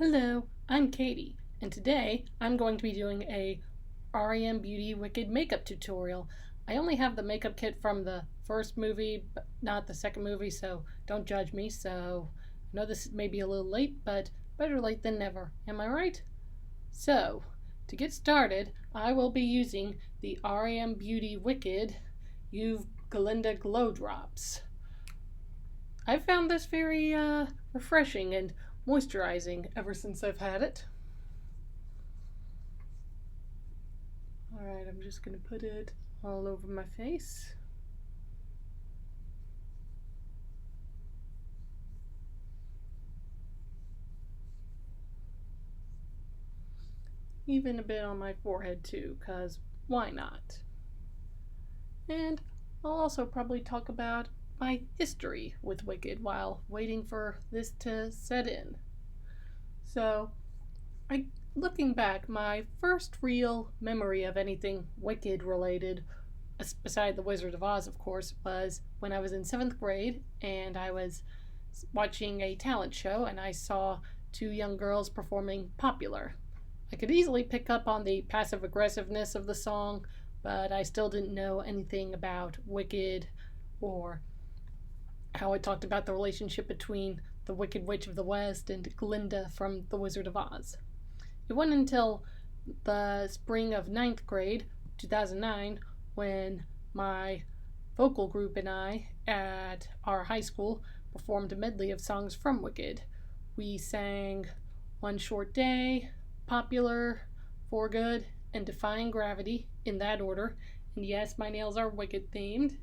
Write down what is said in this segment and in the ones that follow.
Hello, I'm Katie, and today I'm going to be doing a R.E.M. Beauty Wicked makeup tutorial. I only have the makeup kit from the first movie, but not the second movie, so don't judge me. So I know this may be a little late, but better late than never. Am I right? So, to get started, I will be using the R.E.M. Beauty Wicked You've Glinda Glow Drops. I found this very refreshing and moisturizing ever since I've had it. Alright, I'm just going to put it all over my face. Even a bit on my forehead too, because why not? And I'll also probably talk about my history with Wicked while waiting for this to set in. So, looking back, my first real memory of anything Wicked related, beside The Wizard of Oz, of course, was when I was in 7th grade and I was watching a talent show and I saw two young girls performing Popular. I could easily pick up on the passive aggressiveness of the song, but I still didn't know anything about Wicked or how it talked about the relationship between the Wicked Witch of the West and Glinda from The Wizard of Oz. It wasn't until the spring of 9th grade, 2009, when my vocal group and I at our high school performed a medley of songs from Wicked. We sang One Short Day, Popular, For Good, and Defying Gravity in that order. And yes, my nails are Wicked themed.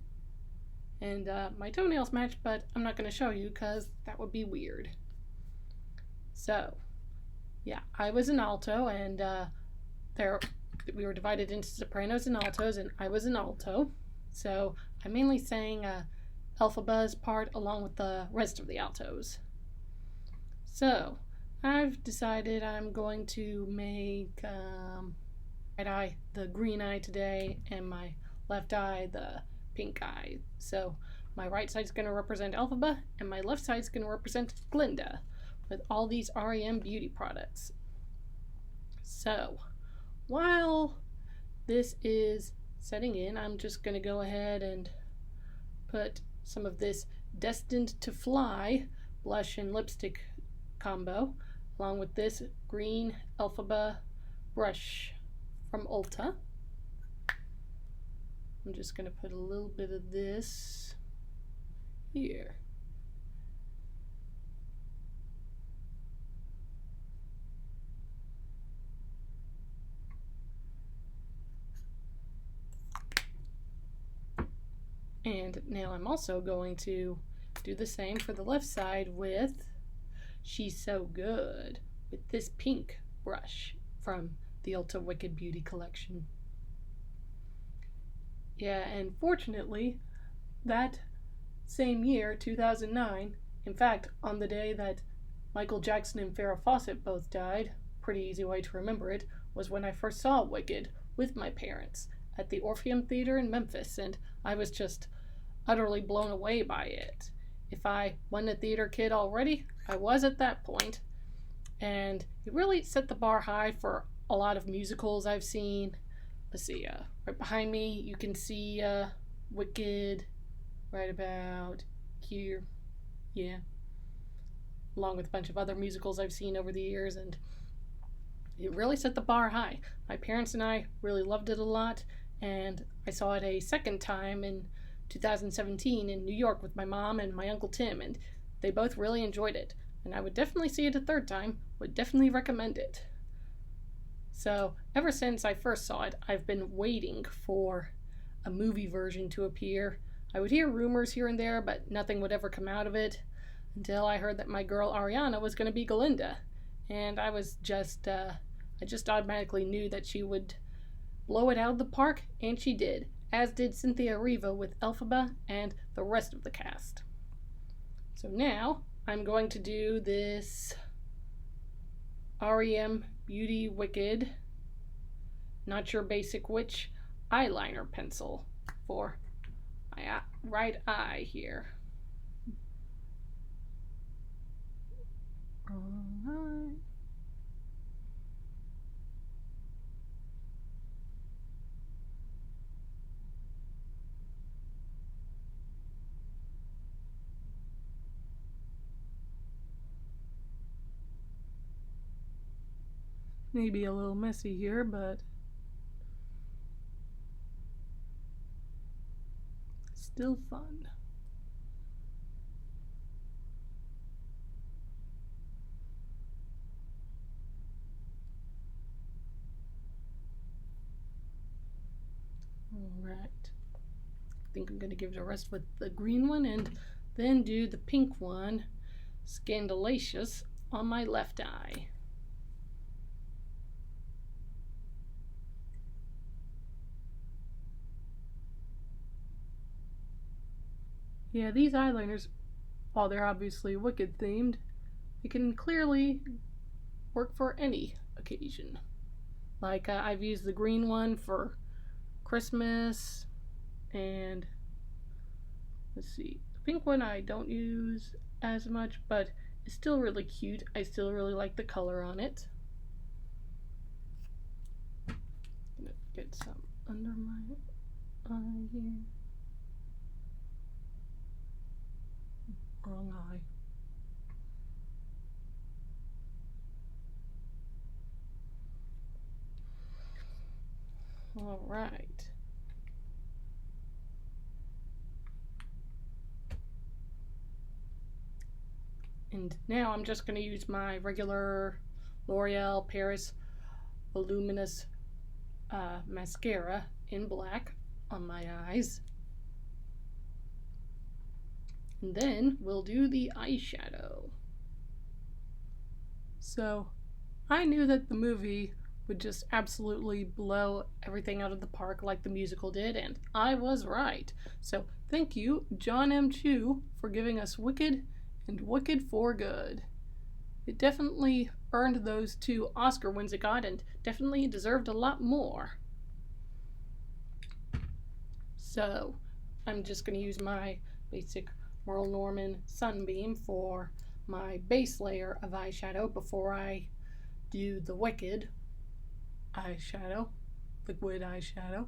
And my toenails match, but I'm not going to show you because that would be weird. So, yeah, I was an alto, and we were divided into sopranos and altos, and I was an alto. So I mainly sang Elphaba's part along with the rest of the altos. So I've decided I'm going to make right eye the green eye today, and my left eye the pink eye. So my right side's going to represent Elphaba, and my left side's going to represent Glinda, with all these R.E.M. beauty products. So, while this is setting in, I'm just going to go ahead and put some of this Destined to Fly blush and lipstick combo, along with this green Elphaba brush from Ulta. I'm just going to put a little bit of this here. And now I'm also going to do the same for the left side with She's So Good, with this pink brush from the Ulta Wicked Beauty collection. Yeah, and fortunately, that same year, 2009, in fact, on the day that Michael Jackson and Farrah Fawcett both died, pretty easy way to remember it, was when I first saw Wicked with my parents at the R.E.M. Theater in Memphis, and I was just utterly blown away by it. If I wasn't a theater kid already, I was at that point, and it really set the bar high for a lot of musicals I've seen. Let's see, right behind me you can see Wicked right about here, yeah, along with a bunch of other musicals I've seen over the years, and it really set the bar high. My parents and I really loved it a lot, and I saw it a second time in 2017 in New York with my mom and my Uncle Tim, and they both really enjoyed it, and I would definitely see it a third time, would definitely recommend it. So ever since I first saw it, I've been waiting for a movie version to appear. I would hear rumors here and there, but nothing would ever come out of it until I heard that my girl Ariana was going to be Glinda, and I just automatically knew that she would blow it out of the park, and she did, as did Cynthia Erivo with Elphaba and the rest of the cast. So now I'm going to do this R.E.M. Beauty Wicked Not Your Basic Witch eyeliner pencil for my right eye here. Alright. maybe a little messy here, but still fun. Alright. I think I'm going to give it a rest with the green one and then do the pink one, Scandalicious, on my left eye. Yeah, these eyeliners, while they're obviously Wicked themed, they can clearly work for any occasion. Like I've used the green one for Christmas, and let's see, the pink one I don't use as much, but it's still really cute. I still really like the color on it. Gonna get some under my eye here. Wrong eye. All right. And now I'm just going to use my regular L'Oreal Paris Voluminous mascara in black on my eyes. And then we'll do the eyeshadow. So I knew that the movie would just absolutely blow everything out of the park like the musical did, and I was right. So thank you, John M. Chu, for giving us Wicked and Wicked for Good. It definitely earned those 2 Oscar wins it got, and definitely deserved a lot more. So I'm just going to use my basic Merle Norman Sunbeam for my base layer of eyeshadow before I do the Wicked eyeshadow, liquid eyeshadow.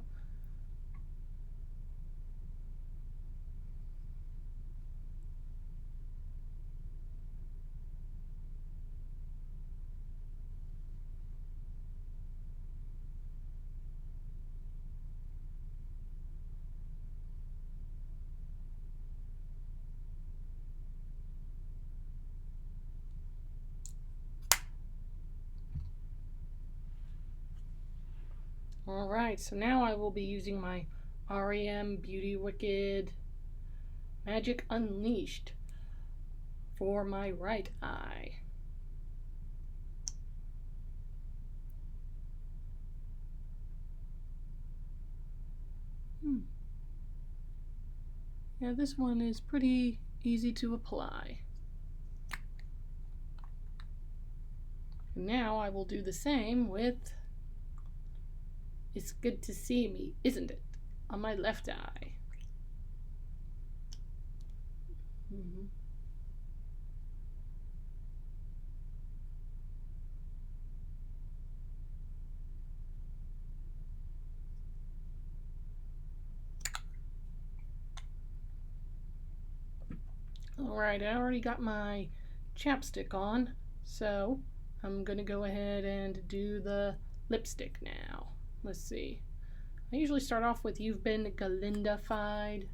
Alright, so now I will be using my R.E.M. Beauty Wicked Magic Unleashed for my right eye. Yeah, this one is pretty easy to apply. And now I will do the same with It's Good to See Me, Isn't It? On my left eye. Alright, I already got my chapstick on, so I'm gonna go ahead and do the lipstick now. Let's see. I usually start off with You've Been Galinda-fied.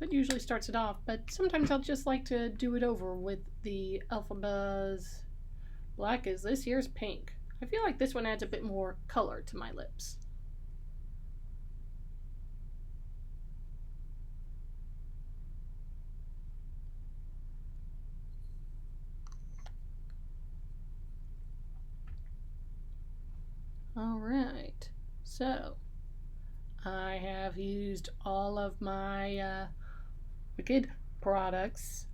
That usually starts it off, but sometimes I'll just like to do it over with the Elphabaz Black as this year's pink. I feel like this one adds a bit more color to my lips. Alright, so I have used all of my Wicked products,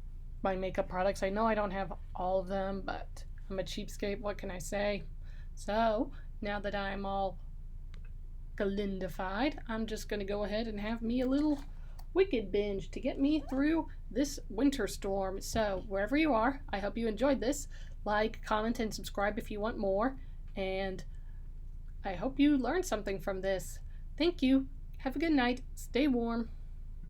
my makeup products. I know I don't have all of them, but I'm a cheapskate, what can I say? So now that I'm all Galinda-fied, I'm just going to go ahead and have me a little Wicked binge to get me through this winter storm. So wherever you are, I hope you enjoyed this. Like, comment, and subscribe if you want more. And I hope you learned something from this. Thank you. Have a good night. Stay warm.